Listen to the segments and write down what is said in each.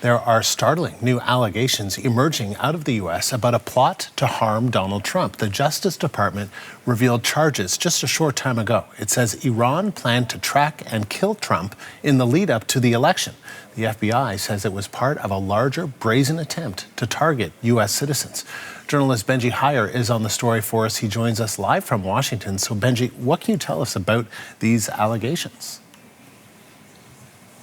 There are startling new allegations emerging out of the U.S. about a plot to harm Donald Trump. The Justice Department revealed charges just a short time ago. It says Iran planned to track and kill Trump in the lead up to the election. The FBI says it was part of a larger brazen attempt to target U.S. citizens. Journalist Benji Heyer is on the story for us. He joins us live from Washington. So Benji, what can you tell us about these allegations?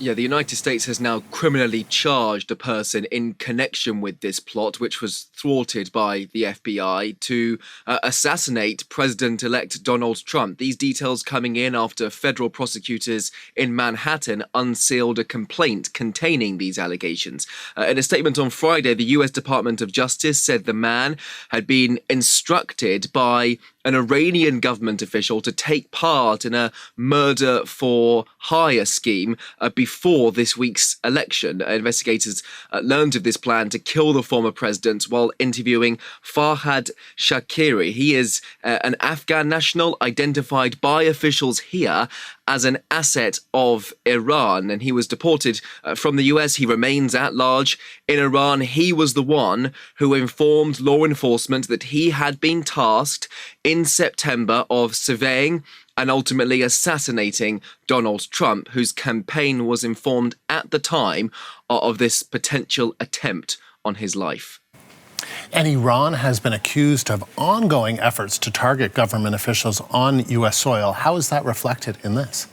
Yeah, the United States has now criminally charged a person in connection with this plot, which was thwarted by the FBI, to assassinate President-elect Donald Trump. These details coming in after federal prosecutors in Manhattan unsealed a complaint containing these allegations. In a statement on Friday, the U.S. Department of Justice said the man had been instructed by an Iranian government official to take part in a murder-for-hire scheme before this week's election. Investigators learned of this plan to kill the former president while interviewing Farhad Shakiri. He is an Afghan national identified by officials here as an asset of Iran, and he was deported from the US. He remains at large in Iran. He was the one who informed law enforcement that he had been tasked in September of surveying and ultimately assassinating Donald Trump, whose campaign was informed at the time of this potential attempt on his life. And Iran has been accused of ongoing efforts to target government officials on U.S. soil. How is that reflected in this?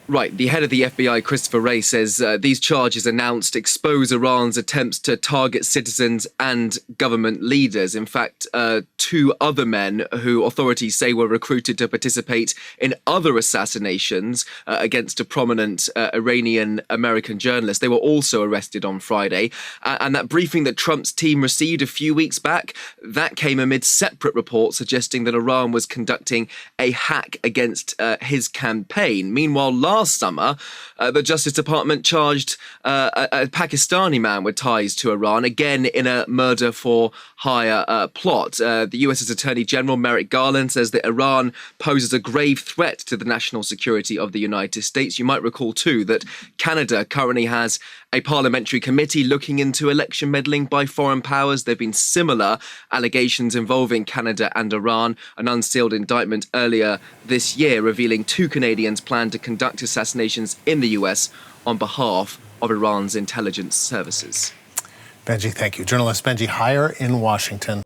Right. The head of the FBI, Christopher Wray, says these charges announced expose Iran's attempts to target citizens and government leaders. In fact, two other men who authorities say were recruited to participate in other assassinations against a prominent Iranian American journalist. They were also arrested on Friday. And that briefing that Trump's team received a few weeks back, that came amid separate reports suggesting that Iran was conducting a hack against his campaign. Meanwhile, last summer, the Justice Department charged a Pakistani man with ties to Iran, again in a murder-for-hire plot. The US's Attorney General Merrick Garland says that Iran poses a grave threat to the national security of the United States. You might recall, too, that Canada currently has a parliamentary committee looking into election meddling by foreign powers. There have been similar allegations involving Canada and Iran. An unsealed indictment earlier this year revealing two Canadians plan to conduct assassinations in the US on behalf of Iran's intelligence services. Benji, thank you. Journalist Benji Heyer in Washington.